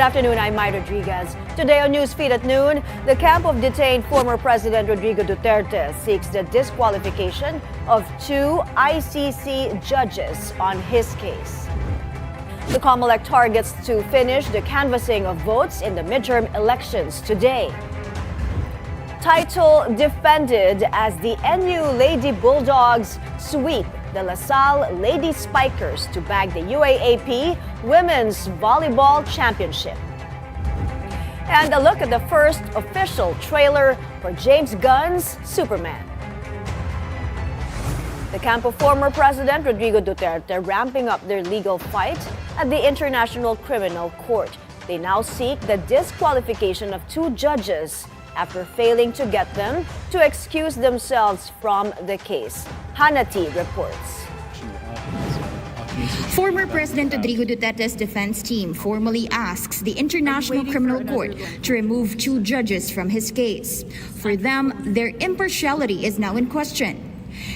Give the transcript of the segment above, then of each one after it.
afternoon, I'm Mai Rodriguez. Today on Newsfeed at noon, the camp of detained former President Rodrigo Duterte seeks the disqualification of 2 ICC judges on his case. The COMELEC targets to finish the canvassing of votes in the midterm elections today. Title defended as the NU Lady Bulldogs sweep the LaSalle Lady Spikers to bag the UAAP Women's Volleyball Championship. And a look at the first official trailer for James Gunn's Superman. The camp of former President Rodrigo Duterte ramping up their legal fight at the International Criminal Court. They now seek the disqualification of 2 judges after failing to get them to excuse themselves from the case. Hanati reports. Former President Rodrigo Duterte's defense team formally asks the International Criminal Court to remove 2 judges from his case. For them, their impartiality is now in question.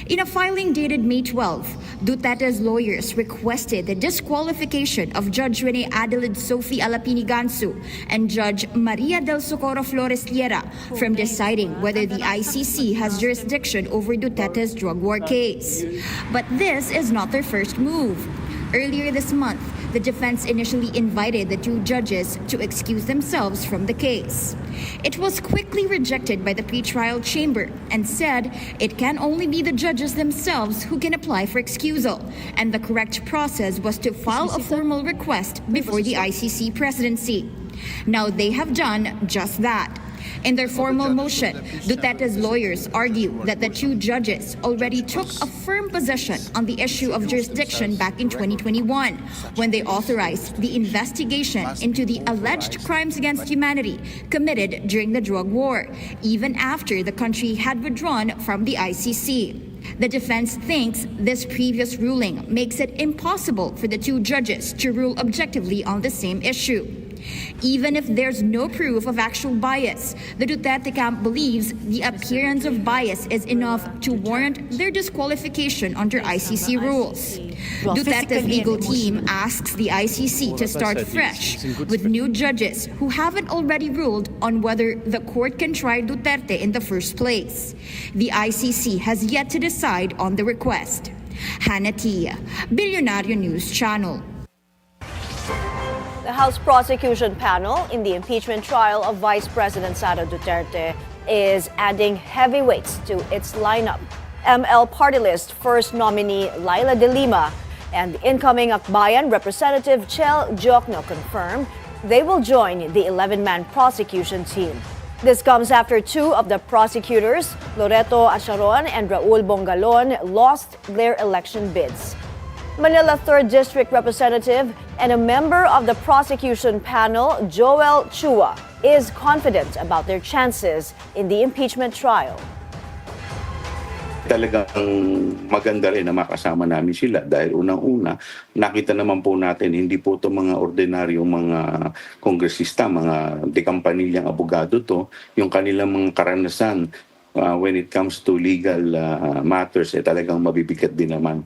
In a filing dated May 12, Duterte's lawyers requested the disqualification of Judge Rene Adelaide Sophie Alapini Gansu and Judge Maria del Socorro Flores Liera from deciding whether the ICC has jurisdiction over Duterte's drug war case. But this is not their first move. Earlier this month, the defense initially invited the 2 judges to excuse themselves from the case. It was quickly rejected by the pretrial chamber and said it can only be the judges themselves who can apply for excusal, and the correct process was to file a formal request before the ICC presidency. Now they have done just that. In their formal motion, Duterte's lawyers argue that the 2 judges already took a firm position on the issue of jurisdiction back in 2021 when they authorized the investigation into the alleged crimes against humanity committed during the drug war, even after the country had withdrawn from the ICC. The defense thinks this previous ruling makes it impossible for the 2 judges to rule objectively on the same issue. Even if there's no proof of actual bias, the Duterte camp believes the appearance of bias is enough to warrant their disqualification under ICC rules. Duterte's legal team asks the ICC to start fresh with new judges who haven't already ruled on whether the court can try Duterte in the first place. The ICC has yet to decide on the request. Hanati, Billionario News Channel. The House prosecution panel in the impeachment trial of Vice President Sara Duterte is adding heavyweights to its lineup. ML Party List first nominee Laila De Lima and incoming Akbayan Representative Chel Jokno confirmed they will join the 11-man prosecution team. This comes after 2 of the prosecutors, Loreto Acharon and Raul Bongalon, lost their election bids. Manila 3rd District Representative and a member of the prosecution panel, Joel Chua, is confident about their chances in the impeachment trial. Talagang maganda rin na makasama namin sila dahil unang-una, nakita naman po natin hindi po ito mga ordinaryong mga kongresista, mga dekampanilyang abogado to, yung kanilang mga karanasan when it comes to legal matters talagang mabibigat din naman.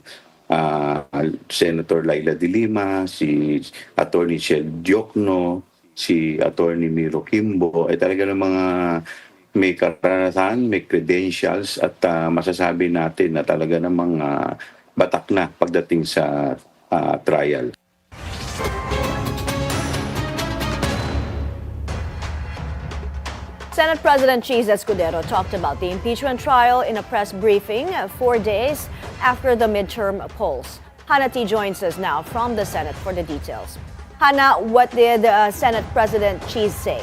Senator Laila De Lima, si Attorney Chel Jokno, si Attorney Miro Kimbo, talaga ng mga may karanasan, may credentials at masasabi natin na talaga ng mga batak na pagdating sa trial. Senate President Cheese Escudero talked about the impeachment trial in a press briefing 4 days after the midterm polls. Hanati joins us now from the Senate for the details. Hana, what did Senate President Cheese say?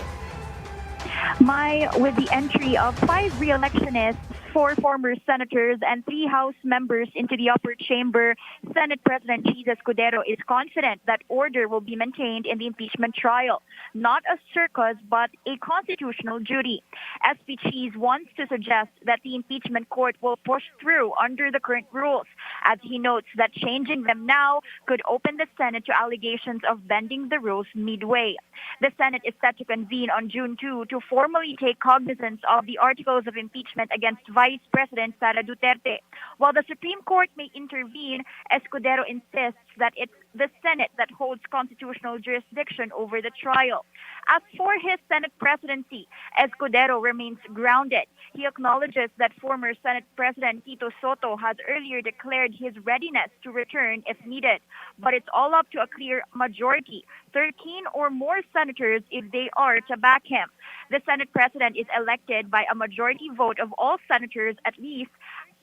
With the entry of 5 re-electionists, 4 former senators, and 3 House members into the upper chamber, Senate President Cheese Escudero is confident that order will be maintained in the impeachment trial. Not a circus, but a constitutional duty. SP Cheese wants to suggest that the impeachment court will push through under the current rules, as he notes that changing them now could open the Senate to allegations of bending the rules midway. The Senate is set to convene on June 2 to formally take cognizance of the articles of impeachment against Vice President Sara Duterte. While the Supreme Court may intervene, Escudero insists that it's the Senate that holds constitutional jurisdiction over the trial. As for his Senate presidency, Escudero remains grounded. He acknowledges that former Senate President Tito Soto has earlier declared his readiness to return if needed. But it's all up to a clear majority, 13 or more senators if they are to back him. The Senate President is elected by a majority vote of all senators, at least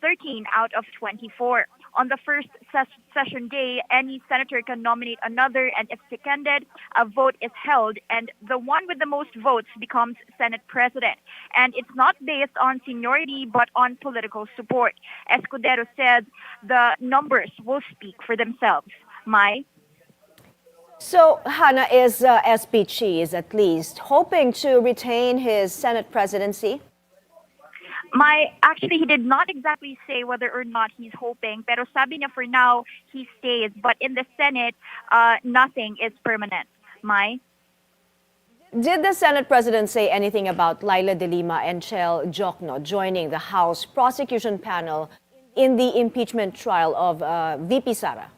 13 out of 24. On the first session day, any senator can nominate another, and if seconded, a vote is held, and the one with the most votes becomes Senate President. And it's not based on seniority, but on political support. Escudero says the numbers will speak for themselves. Mai? So, Hannah, is SP Cheese at least hoping to retain his Senate presidency? Actually, he did not exactly say whether or not he's hoping, pero sabi niya for now, he stays. But in the Senate, nothing is permanent. Mai? Did the Senate president say anything about Laila de Lima and Chel Jokno joining the House prosecution panel in the impeachment trial of VP Sara?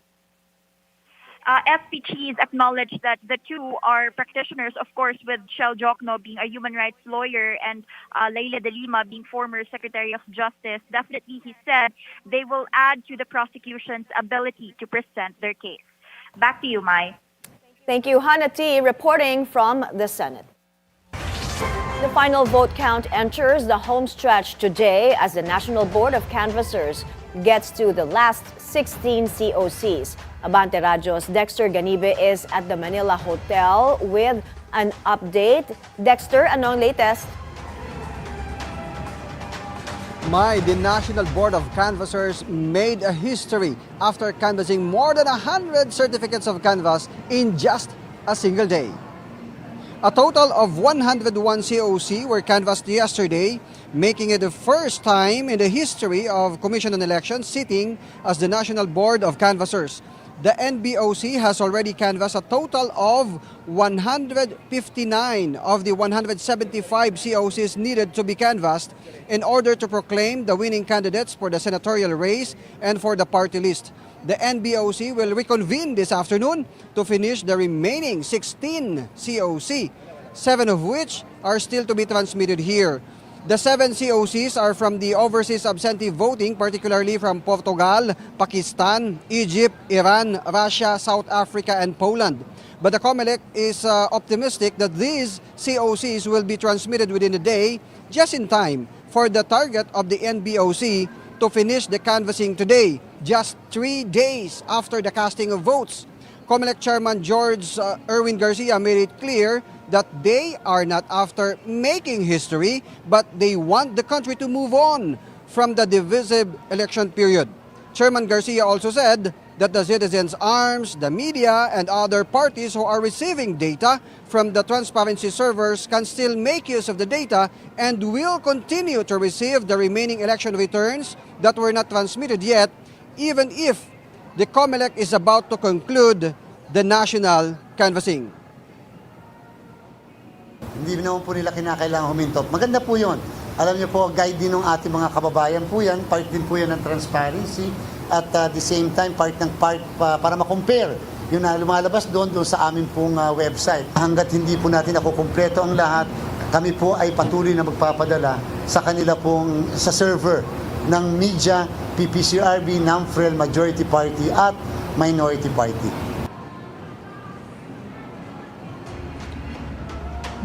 FPGs acknowledged that the two are practitioners, of course, with Chel Jokno being a human rights lawyer and Laila de Lima being former Secretary of Justice. Definitely, he said, they will add to the prosecution's ability to present their case. Back to you, Mai. Thank you, Hannah T, reporting from the Senate. The final vote count enters the home stretch today as the National Board of Canvassers gets to the last 16 COCs. Abante Radyo's Dexter Ganibe is at the Manila Hotel with an update. Dexter, anong latest? The National Board of Canvassers made a history after canvassing more than 100 certificates of canvass in just a single day. A total of 101 COC were canvassed yesterday, making it the first time in the history of Commission on Elections sitting as the National Board of Canvassers. The NBOC has already canvassed a total of 159 of the 175 COCs needed to be canvassed in order to proclaim the winning candidates for the senatorial race and for the party list. The NBOC will reconvene this afternoon to finish the remaining 16 COC, 7 of which are still to be transmitted here. The 7 COCs are from the overseas absentee voting, particularly from Portugal, Pakistan, Egypt, Iran, Russia, South Africa, and Poland. But the COMELEC is optimistic that these COCs will be transmitted within the day, just in time for the target of the NBOC to finish the canvassing today, just 3 days after the casting of votes. COMELEC Chairman George Erwin Garcia made it clear that they are not after making history, but they want the country to move on from the divisive election period. Chairman Garcia also said that the citizens' arms, the media, and other parties who are receiving data from the transparency servers can still make use of the data and will continue to receive the remaining election returns that were not transmitted yet, even if the COMELEC is about to conclude the national canvassing. Hindi naman po nila kinakailangan huminto. Maganda po yun. Alam niyo po, guide din ng ating mga kababayan po yan. Part din po yan ng transparency. At the same time, part para ma-compare yung na lumalabas doon sa amin pong website. Hanggat hindi po natin nakukumpleto ang lahat, kami po ay patuloy na magpapadala sa kanila pong sa server ng media, PPCRV, NAMFREL, Majority Party at Minority Party.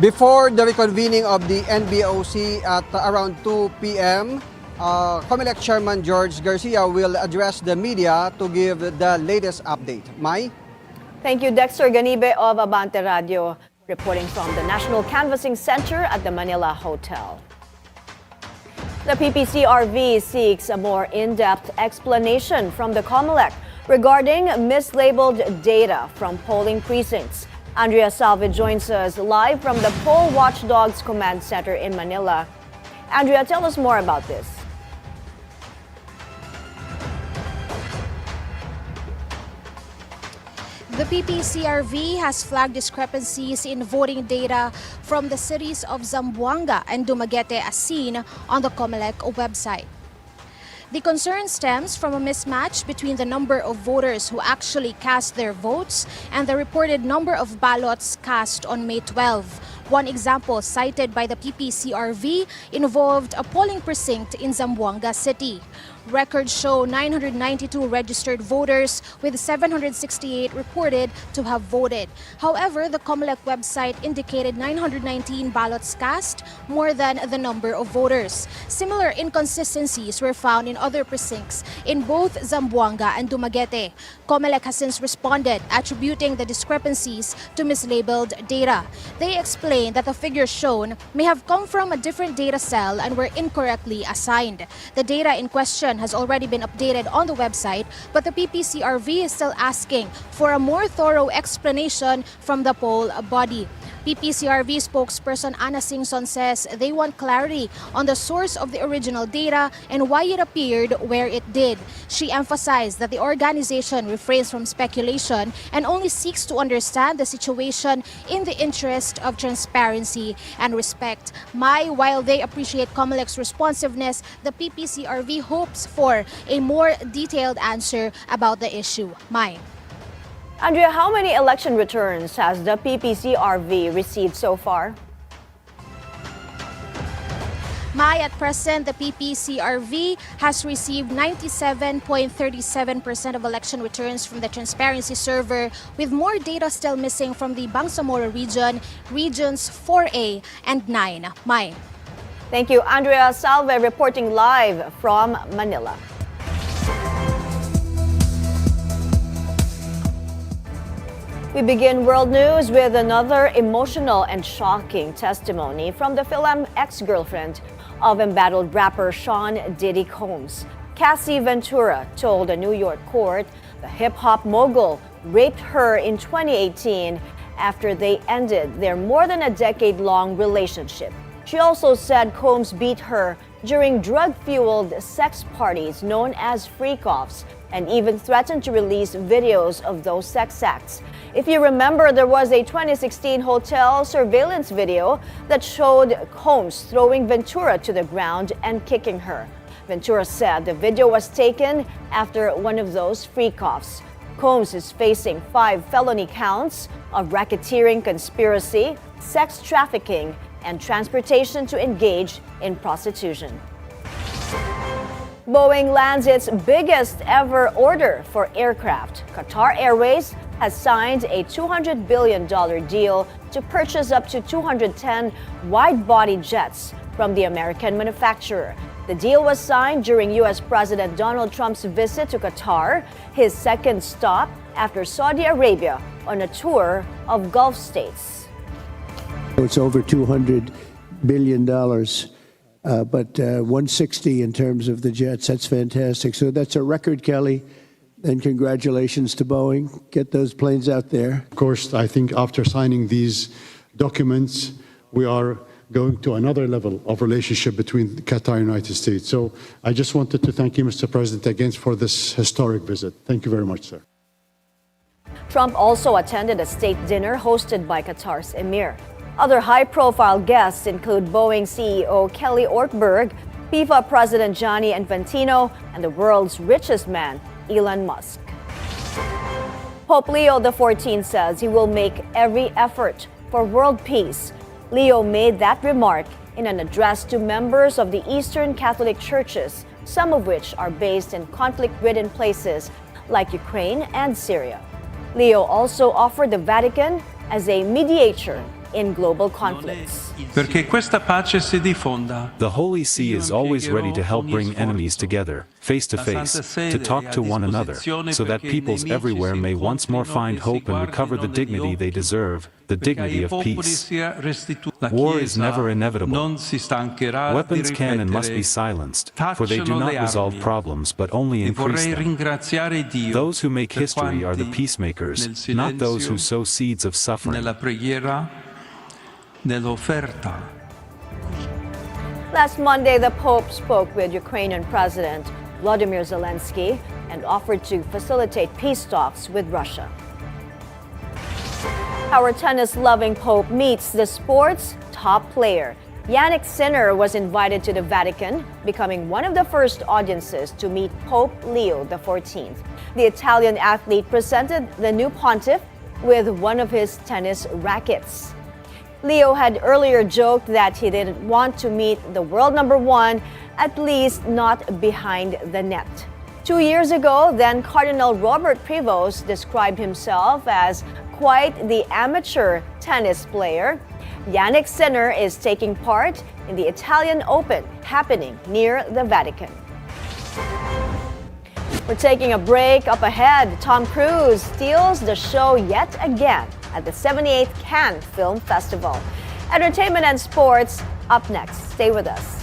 Before the reconvening of the NBOC at around 2 p.m., COMELEC Chairman George Garcia will address the media to give the latest update. Mai? Thank you, Dexter Ganibe of Abante Radio, reporting from the National Canvassing Center at the Manila Hotel. The PPCRV seeks a more in-depth explanation from the COMELEC regarding mislabeled data from polling precincts. Andrea Salve joins us live from the Poll Watchdogs Command Center in Manila. Andrea, tell us more about this. The PPCRV has flagged discrepancies in voting data from the cities of Zamboanga and Dumaguete as seen on the COMELEC website. The concern stems from a mismatch between the number of voters who actually cast their votes and the reported number of ballots cast on May 12. One example cited by the PPCRV involved a polling precinct in Zamboanga City. Records show 992 registered voters with 768 reported to have voted. However, the COMELEC website indicated 919 ballots cast, more than the number of voters. Similar inconsistencies were found in other precincts in both Zamboanga and Dumaguete. COMELEC has since responded, attributing the discrepancies to mislabeled data. They explained that the figures shown may have come from a different data cell and were incorrectly assigned. The data in question has already been updated on the website, but the PPCRV is still asking for a more thorough explanation from the poll body. PPCRV spokesperson Ana Singson says they want clarity on the source of the original data and why it appeared where it did. She emphasized that the organization refrains from speculation and only seeks to understand the situation in the interest of transparency and respect. While they appreciate COMELEC's responsiveness, the PPCRV hopes for a more detailed answer about the issue. Mai. Andrea, how many election returns has the PPCRV received so far? At present, the PPCRV has received 97.37% of election returns from the transparency server, with more data still missing from the Bangsamoro region, regions 4A and 9. Mai. Thank you, Andrea Salve, reporting live from Manila. We begin world news with another emotional and shocking testimony from the Philam ex-girlfriend of embattled rapper Sean Diddy Combs. Cassie Ventura told a New York court the hip-hop mogul raped her in 2018 after they ended their more than a decade-long relationship. She also said Combs beat her during drug-fueled sex parties known as freak-offs and even threatened to release videos of those sex acts. If you remember, there was a 2016 hotel surveillance video that showed Combs throwing Ventura to the ground and kicking her. Ventura said the video was taken after one of those freak-offs. Combs is facing 5 felony counts of racketeering conspiracy, sex trafficking, and transportation to engage in prostitution. Boeing lands its biggest ever order for aircraft. Qatar Airways has signed a $200 billion deal to purchase up to 210 wide-body jets from the American manufacturer. The deal was signed during U.S. President Donald Trump's visit to Qatar, his second stop after Saudi Arabia on a tour of Gulf states. It's over $200 billion. But 160 in terms of the jets. That's fantastic. So that's a record, Kelly. And congratulations to Boeing. Get those planes out there. Of course, I think after signing these documents, we are going to another level of relationship between Qatar and the United States. So I just wanted to thank you, Mr. President, again for this historic visit. Thank you very much, sir. Trump also attended a state dinner hosted by Qatar's emir. Other high-profile guests include Boeing CEO Kelly Ortberg, FIFA President Gianni Infantino, and the world's richest man, Elon Musk. Pope Leo XIV says he will make every effort for world peace. Leo made that remark in an address to members of the Eastern Catholic churches, some of which are based in conflict-ridden places like Ukraine and Syria. Leo also offered the Vatican as a mediator in global conflicts. Perché questa pace si diffonda. The Holy See is always ready to help bring enemies together, face to face, to talk to one another, so that peoples everywhere may once more find hope and recover the dignity they deserve, the dignity of peace. War is never inevitable. Weapons can and must be silenced, for they do not resolve problems but only increase them. Those who make history are the peacemakers, not those who sow seeds of suffering. Last Monday, the Pope spoke with Ukrainian President Volodymyr Zelensky and offered to facilitate peace talks with Russia. Our tennis-loving Pope meets the sport's top player. Yannick Sinner was invited to the Vatican, becoming one of the first audiences to meet Pope Leo XIV. The Italian athlete presented the new pontiff with one of his tennis rackets. Leo had earlier joked that he didn't want to meet the world number one, at least not behind the net. 2 years ago, then Cardinal Robert Prevost described himself as quite the amateur tennis player. Yannick Sinner is taking part in the Italian Open happening near the Vatican. We're taking a break. Up ahead, Tom Cruise steals the show yet again at the 78th Cannes Film Festival. Entertainment and sports up next. Stay with us.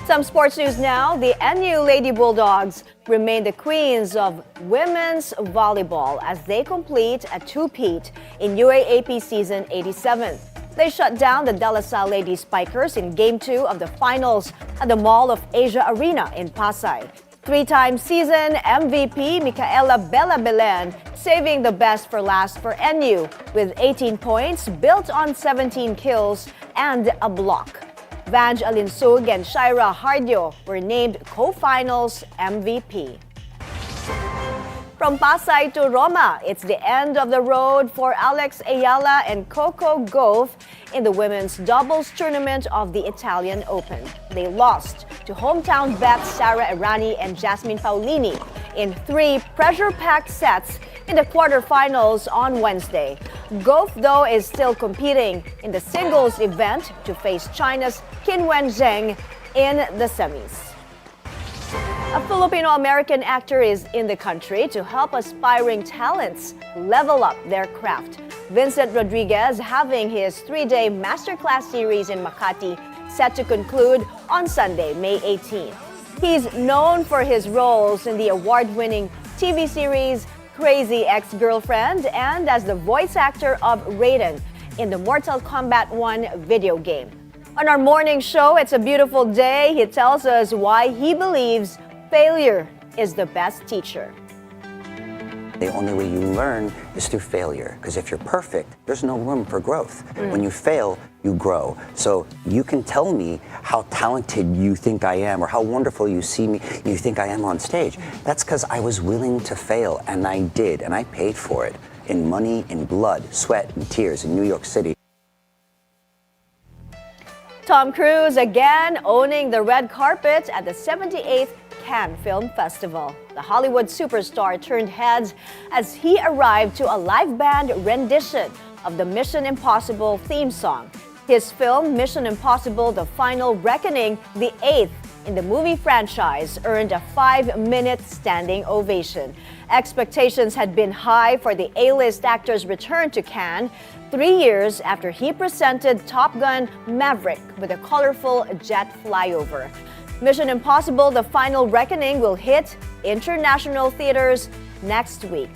Some sports news now. The NU Lady Bulldogs remain the queens of women's volleyball as they complete a two-peat in UAAP season 87. They shut down the DLSU Lady Spikers in Game 2 of the finals at the Mall of Asia Arena in Pasay. Three-time season MVP Micaela Bella Belen saving the best for last for NU with 18 points built on 17 kills and a block. Vange Alinsug and Shaira Hardio were named co-finals MVP. From Pasay to Roma, it's the end of the road for Alex Ayala and Coco Gauff in the women's doubles tournament of the Italian Open. They lost to hometown bets Sara Errani and Jasmine Paolini in 3 pressure-packed sets in the quarterfinals on Wednesday. Gauff, though, is still competing in the singles event to face China's Qinwen Zheng in the semis. A Filipino-American actor is in the country to help aspiring talents level up their craft. Vincent Rodriguez having his 3-day Masterclass series in Makati set to conclude on Sunday, May 18. He's known for his roles in the award-winning TV series Crazy Ex-Girlfriend and as the voice actor of Raiden in the Mortal Kombat 1 video game. On our morning show, It's a Beautiful Day, he tells us why he believes failure is the best teacher. The only way you learn is through failure, because if you're perfect, there's no room for growth. When you fail, you grow. So you can tell me how talented you think I am or how wonderful you see me, you think I am on stage. That's because I was willing to fail, and I did, and I paid for it in money, in blood, sweat, and tears in New York City. Tom Cruise again owning the red carpet at the 78th Cannes Film Festival. The Hollywood superstar turned heads as he arrived to a live band rendition of the Mission Impossible theme song. His film, Mission Impossible: The Final Reckoning, the 8th in the movie franchise, earned a 5-minute standing ovation. Expectations had been high for the A-list actor's return to Cannes 3 years after he presented Top Gun: Maverick with a colorful jet flyover. Mission Impossible: The Final Reckoning will hit international theaters next week.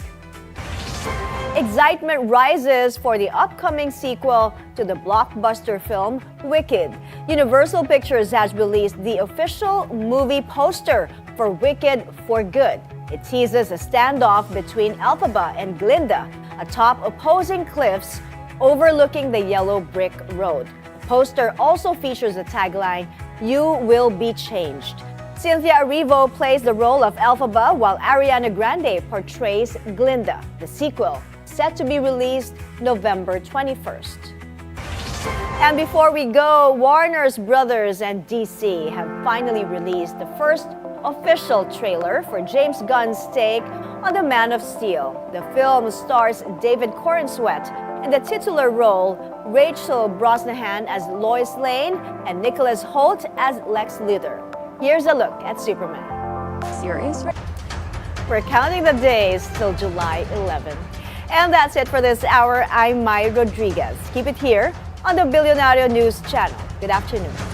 Excitement rises for the upcoming sequel to the blockbuster film Wicked. Universal Pictures has released the official movie poster for Wicked for Good. It teases a standoff between Elphaba and Glinda atop opposing cliffs overlooking the yellow brick road. The poster also features a tagline, "You will be changed." Cynthia Erivo plays the role of Elphaba while Ariana Grande portrays Glinda. The sequel set to be released November 21st. And before we go, Warner's Brothers and DC have finally released the first official trailer for James Gunn's take on The Man of Steel. The film stars David Corenswet in the titular role, Rachel Brosnahan as Lois Lane, and Nicholas Hoult as Lex Luthor. Here's a look at Superman. Serious? We're counting the days till July 11. And that's it for this hour. I'm Mai Rodriguez. Keep it here on the Billionario News Channel. Good afternoon.